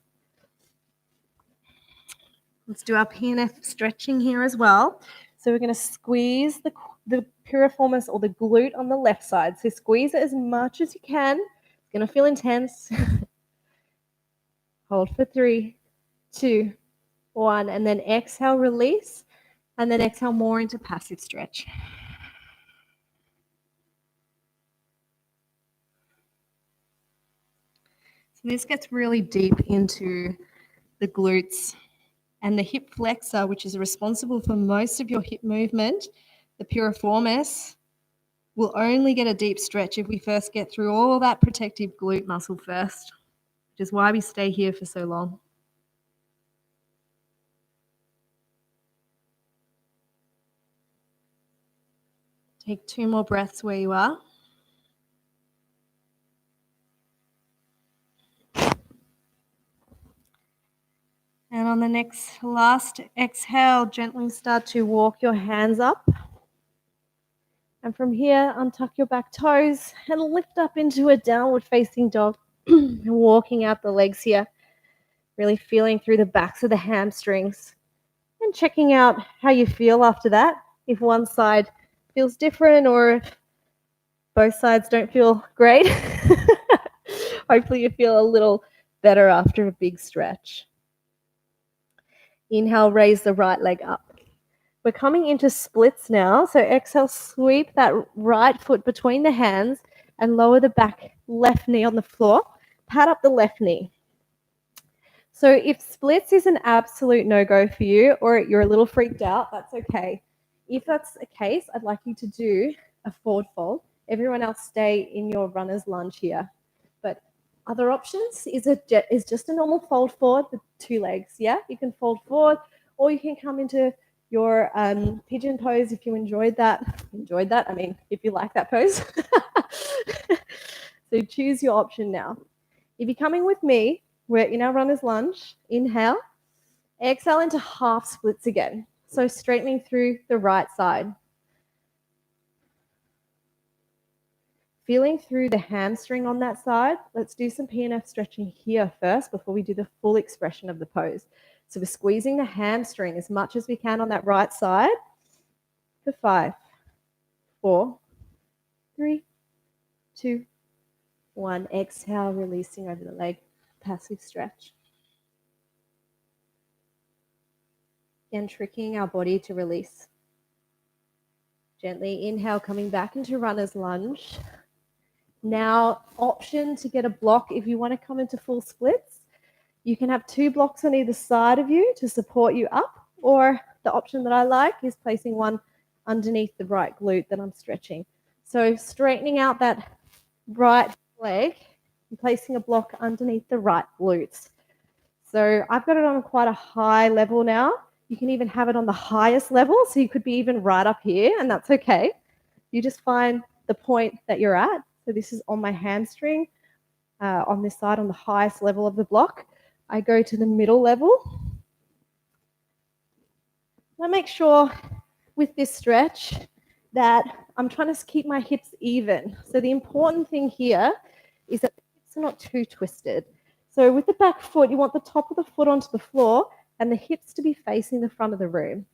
Let's do our PNF stretching here as well. So we're going to squeeze the piriformis or the glute on the left side. So squeeze it as much as you can. It's going to feel intense. Hold for 3, 2, 1, and then exhale, release, and then exhale more into passive stretch. So this gets really deep into the glutes and the hip flexor, which is responsible for most of your hip movement. The piriformis will only get a deep stretch if we first get through all that protective glute muscle first, which is why we stay here for so long. Take 2 more breaths where you are. And on the last exhale, gently start to walk your hands up. And from here, untuck your back toes and lift up into a downward facing dog. Walking out the legs here, really feeling through the backs of the hamstrings and checking out how you feel after that. If one side feels different or if both sides don't feel great, hopefully you feel a little better after a big stretch. Inhale, raise the right leg up. We're coming into splits now. So exhale, sweep that right foot between the hands and lower the back left knee on the floor. Pat up the left knee. So if splits is an absolute no-go for you or you're a little freaked out, that's okay. If that's the case, I'd like you to do a forward fold. Everyone else stay in your runner's lunge here. But other options is just a normal fold forward with 2 legs. Yeah, you can fold forward or you can come into your pigeon pose if you enjoyed that. I mean, if you like that pose. So choose your option now. If you're coming with me, we're in our runner's lunge. Inhale. Exhale into half splits again. So straightening through the right side. Feeling through the hamstring on that side. Let's do some PNF stretching here first before we do the full expression of the pose. So we're squeezing the hamstring as much as we can on that right side for 5, 4, 3, 2, 1. Exhale, releasing over the leg. Passive stretch. Again, tricking our body to release. Gently inhale, coming back into runner's lunge. Now, option to get a block if you want to come into full splits. You can have 2 blocks on either side of you to support you up, or the option that I like is placing one underneath the right glute that I'm stretching. So straightening out that right leg and placing a block underneath the right glutes. So I've got it on quite a high level now. You can even have it on the highest level, so you could be even right up here, and that's okay. You just find the point that you're at. So this is on my hamstring, on this side, on the highest level of the block. I go to the middle level. I make sure with this stretch that I'm trying to keep my hips even. So the important thing here is that the hips are not too twisted. So with the back foot, you want the top of the foot onto the floor and the hips to be facing the front of the room.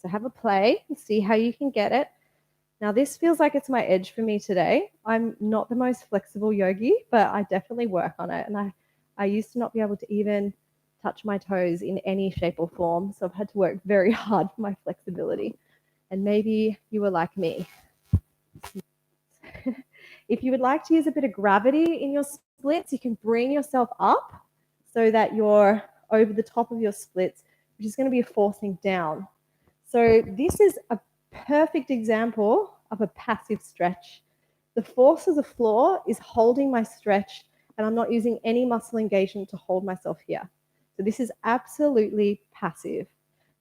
So have a play and see how you can get it. Now this feels like it's my edge for me today. I'm not the most flexible yogi, but I definitely work on it. And I used to not be able to even touch my toes in any shape or form. So I've had to work very hard for my flexibility. And maybe you were like me. If you would like to use a bit of gravity in your splits, you can bring yourself up so that you're over the top of your splits, which is going to be a forcing down. So this is a perfect example of a passive stretch. The force of the floor is holding my stretch, and I'm not using any muscle engagement to hold myself here. So this is absolutely passive.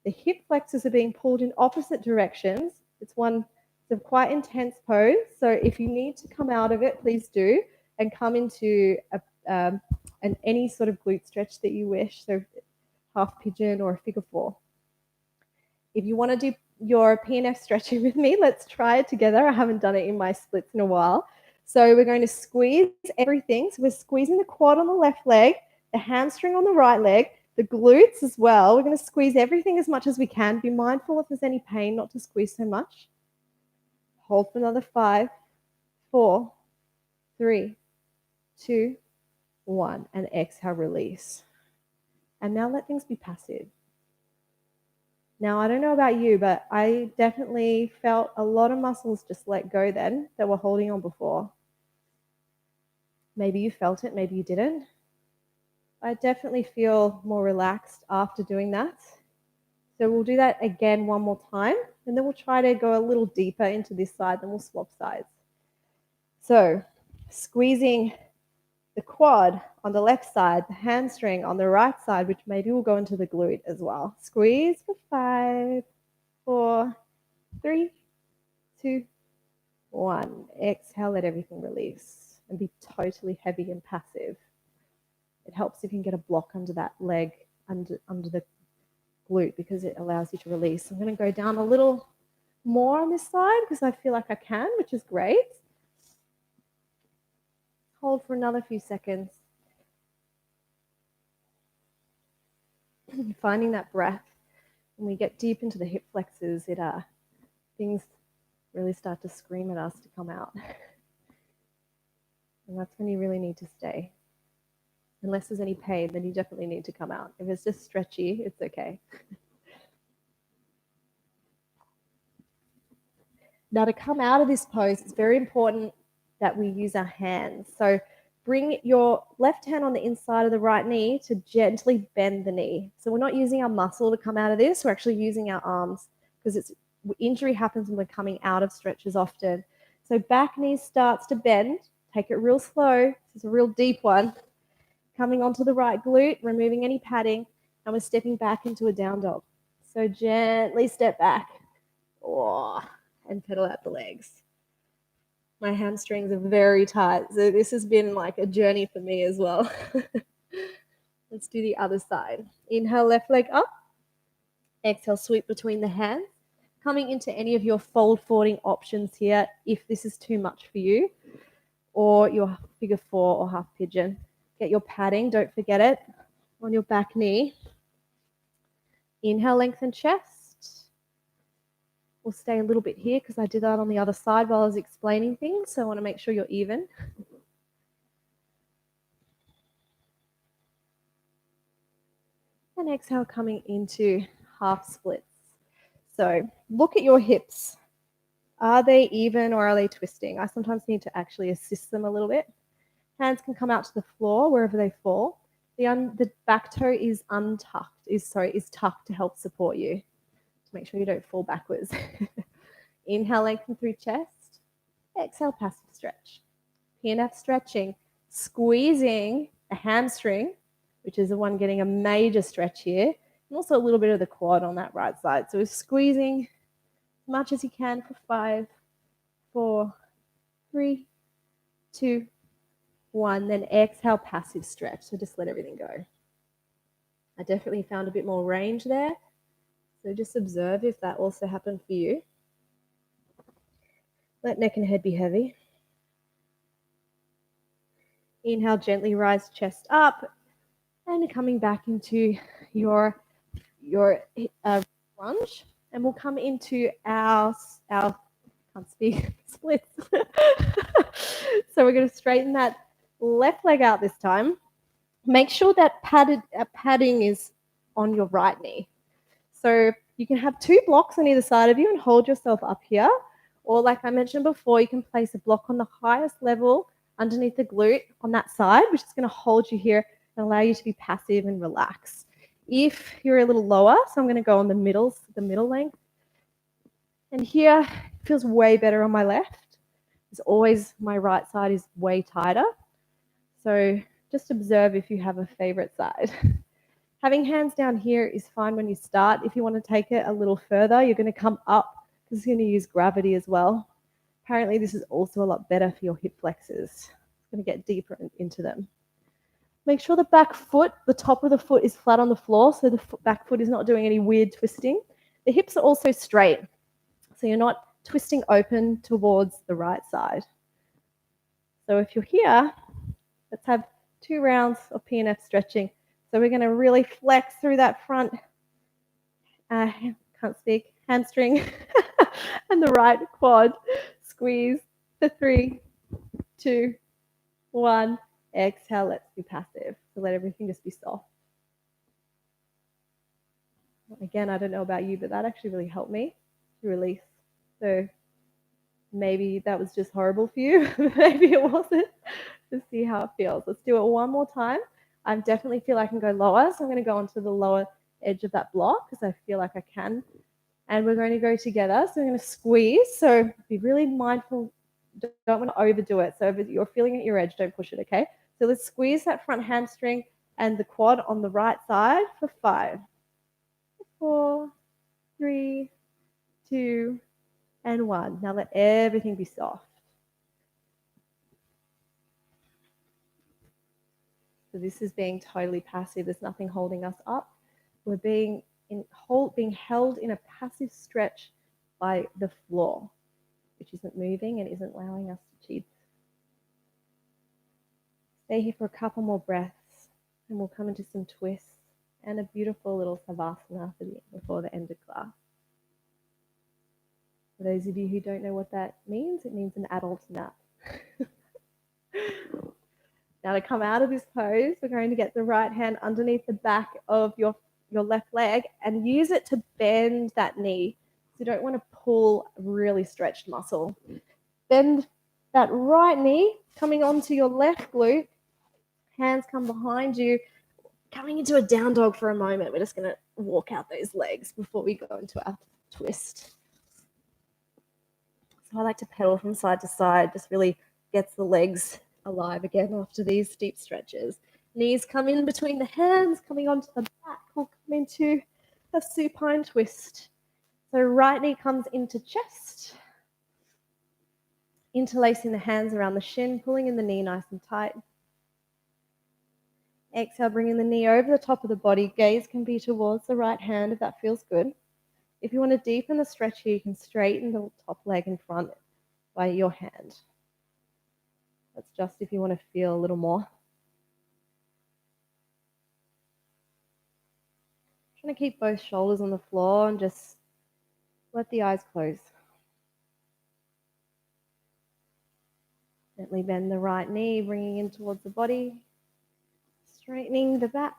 The hip flexors are being pulled in opposite directions. It's one It's a quite intense pose. So if you need to come out of it, please do, and come into any sort of glute stretch that you wish. So half pigeon or a figure four. If you want to do your PNF stretching with me, let's try it together. I haven't done it in my splits in a while. So we're going to squeeze everything. So we're squeezing the quad on the left leg, the hamstring on the right leg, the glutes as well. We're going to squeeze everything as much as we can. Be mindful if there's any pain, not to squeeze so much. Hold for another 5, 4, 3, 2, 1. And exhale, release. And now let things be passive. Now, I don't know about you, but I definitely felt a lot of muscles just let go then that were holding on before. Maybe you felt it, maybe you didn't. I definitely feel more relaxed after doing that. So we'll do that again one more time, and then we'll try to go a little deeper into this side, then we'll swap sides. So squeezing the quad on the left side, the hamstring on the right side, which maybe will go into the glute as well. Squeeze for 5, 4, 3, 2, 1. Exhale, let everything release and be totally heavy and passive. It helps if you can get a block under that leg, under the glute, because it allows you to release. I'm going to go down a little more on this side because I feel like I can, which is great. Hold for another few seconds. Finding that breath. When we get deep into the hip flexors, things really start to scream at us to come out. And that's when you really need to stay. Unless there's any pain, then you definitely need to come out. If it's just stretchy, it's okay. Now, to come out of this pose, it's very important that we use our hands. So bring your left hand on the inside of the right knee to gently bend the knee. So we're not using our muscle to come out of this. We're actually using our arms, because injury happens when we're coming out of stretches often. So back knee starts to bend. Take it real slow. This is a real deep one. Coming onto the right glute, removing any padding, and we're stepping back into a down dog. So gently step back. And pedal out the legs. My hamstrings are very tight, so this has been like a journey for me as well. Let's do the other side. Inhale, left leg up. Exhale, sweep between the hands. Coming into any of your fold forwarding options here if this is too much for you, or your figure four or half pigeon. Get your padding, don't forget it, on your back knee. Inhale, lengthen chest. We'll stay a little bit here because I did that on the other side while I was explaining things, so I want to make sure you're even. And exhale, coming into half splits. So look at your hips. Are they even or are they twisting? I sometimes need to actually assist them a little bit. Hands can come out to the floor wherever they fall. The back toe is tucked to help support you. To make sure you don't fall backwards. Inhale, lengthen through chest. Exhale, passive stretch. PNF stretching, squeezing the hamstring, which is the one getting a major stretch here, and also a little bit of the quad on that right side. So we're squeezing as much as you can for 5, 4, 3, 2, 1. Then exhale, passive stretch. So just let everything go. I definitely found a bit more range there. So just observe if that also happened for you. Let neck and head be heavy. Inhale, gently rise chest up, and coming back into your lunge, and we'll come into our can't speak splits. So we're going to straighten that left leg out this time. Make sure that padding is on your right knee. So you can have 2 blocks on either side of you and hold yourself up here. Or like I mentioned before, you can place a block on the highest level underneath the glute on that side, which is going to hold you here and allow you to be passive and relax. If you're a little lower, so I'm going to go on the middle length. And here it feels way better on my left. As always, my right side is way tighter. So just observe if you have a favorite side. Having hands down here is fine when you start. If you want to take it a little further, you're going to come up This is going to use gravity as well. Apparently, this is also a lot better for your hip flexors. It's going to get deeper into them. Make sure the back foot, the top of the foot is flat on the floor, so the back foot is not doing any weird twisting. The hips are also straight, so you're not twisting open towards the right side. So if you're here, let's have 2 rounds of PNF stretching. So we're going to really flex through that front, hamstring and the right quad. Squeeze for 3, 2, 1. Exhale, let's be passive. So let everything just be soft. Again, I don't know about you, but that actually really helped me to release. So maybe that was just horrible for you. Maybe it wasn't. Just see how it feels. Let's do it one more time. I definitely feel I can go lower, so I'm going to go onto the lower edge of that block because I feel like I can. And we're going to go together. So we're going to squeeze. So be really mindful. Don't want to overdo it. So if you're feeling at your edge, don't push it, okay? So let's squeeze that front hamstring and the quad on the right side for 5, 4, 3, 2, and 1. Now let everything be soft. So this is being totally passive. There's nothing holding us up. We're being held in a passive stretch by the floor, which isn't moving and isn't allowing us to achieve. Stay here for a couple more breaths, and we'll come into some twists and a beautiful little savasana before the end of class. For those of you who don't know what that means, it means an adult nap. Now to come out of this pose, we're going to get the right hand underneath the back of your left leg and use it to bend that knee. So you don't want to pull a really stretched muscle. Bend that right knee, coming onto your left glute. Hands come behind you, coming into a down dog for a moment. We're just going to walk out those legs before we go into our twist. So I like to pedal from side to side, just really gets the legs alive again after these deep stretches. Knees come in between the hands, coming onto the back. We'll come into a supine twist. So right knee comes into chest, interlacing the hands around the shin, pulling in the knee nice and tight. Exhale, bringing the knee over the top of the body. Gaze can be towards the right hand if that feels good. If you want to deepen the stretch here, you can straighten the top leg in front by your hand. That's just if you want to feel a little more. Trying to keep both shoulders on the floor and just let the eyes close. Gently bend the right knee, bringing in towards the body. Straightening the back.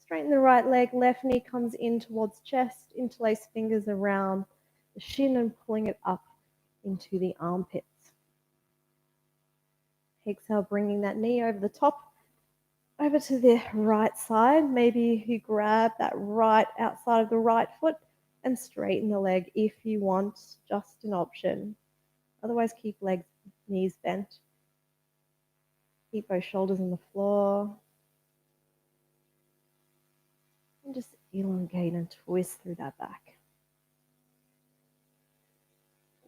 Straighten the right leg. Left knee comes in towards chest. Interlace fingers around the shin and pulling it up into the armpits. Exhale, bringing that knee over the top, over to the right side. Maybe you grab that right outside of the right foot and straighten the leg if you want, just an option. Otherwise, keep legs, knees bent. Keep both shoulders on the floor. And just elongate and twist through that back.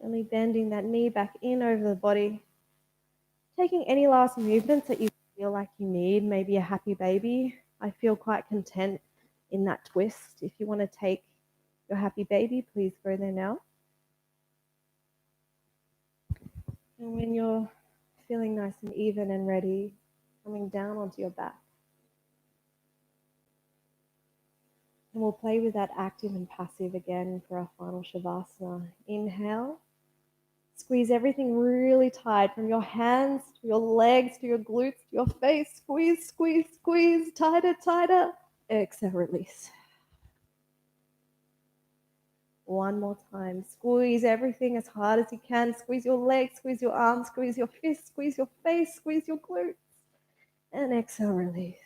Only bending that knee back in over the body. Taking any last movements that you feel like you need, maybe a happy baby. I feel quite content in that twist. If you want to take your happy baby, please go there now. And when you're feeling nice and even and ready, coming down onto your back. And we'll play with that active and passive again for our final Shavasana. Inhale. Squeeze everything really tight from your hands to your legs to your glutes to your face. Squeeze, squeeze, squeeze. Tighter, tighter. Exhale, release. One more time. Squeeze everything as hard as you can. Squeeze your legs, squeeze your arms, squeeze your fists, squeeze your face, squeeze your glutes. And exhale, release.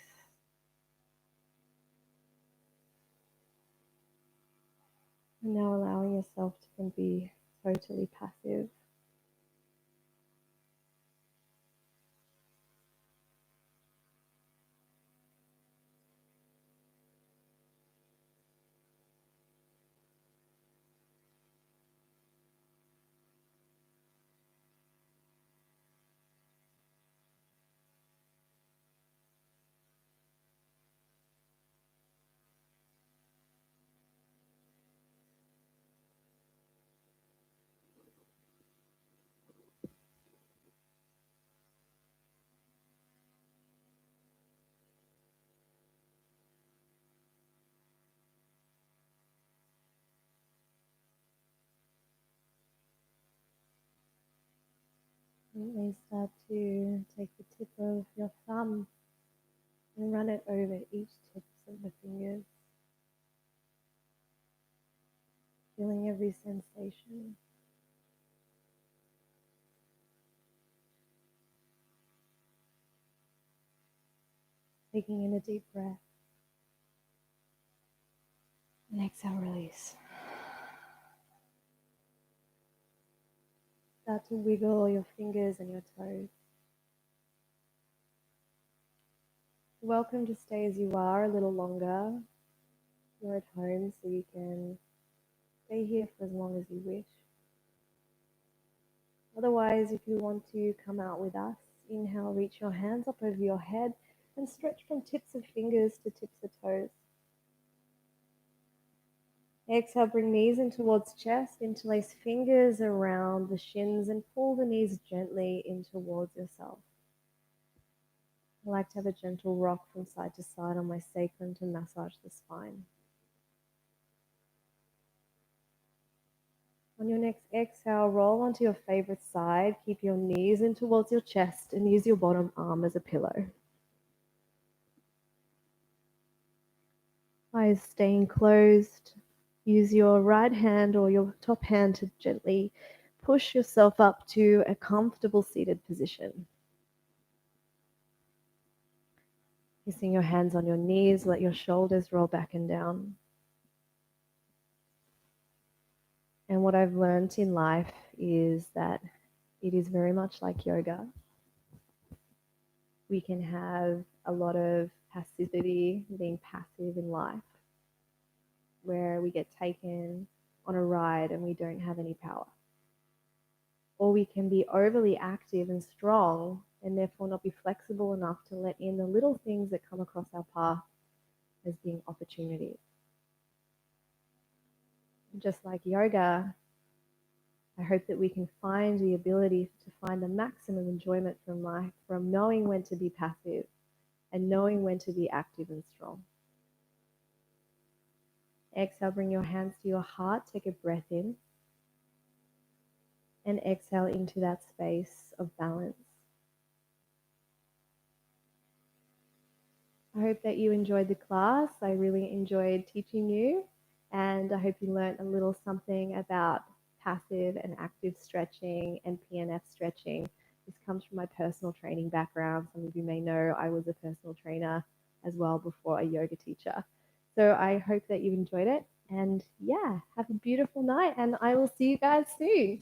And now allowing yourself to be totally passive. Gently start to take the tip of your thumb and run it over each tips of the fingers, feeling every sensation. Taking in a deep breath and exhale, release. Start to wiggle your fingers and your toes. Welcome to stay as you are a little longer. You're at home, so you can stay here for as long as you wish. Otherwise, if you want to come out with us, inhale, reach your hands up over your head and stretch from tips of fingers to tips of toes. Exhale, bring knees in towards chest, interlace fingers around the shins and pull the knees gently in towards yourself. I like to have a gentle rock from side to side on my sacrum to massage the spine. On your next exhale, roll onto your favorite side. Keep your knees in towards your chest and use your bottom arm as a pillow. Eyes staying closed. Use your right hand or your top hand to gently push yourself up to a comfortable seated position. Placing your hands on your knees, let your shoulders roll back and down. And what I've learned in life is that it is very much like yoga. We can have a lot of passivity, being passive in life, where we get taken on a ride and we don't have any power. Or we can be overly active and strong and therefore not be flexible enough to let in the little things that come across our path as being opportunities. Just like yoga, I hope that we can find the ability to find the maximum enjoyment from life, from knowing when to be passive and knowing when to be active and strong. Exhale, bring your hands to your heart, take a breath in, and exhale into that space of balance. I hope that you enjoyed the class. I really enjoyed teaching you, and I hope you learned a little something about passive and active stretching and PNF stretching. This comes from my personal training background. Some of you may know I was a personal trainer as well before a yoga teacher. So I hope that you enjoyed it, and yeah, have a beautiful night, and I will see you guys soon.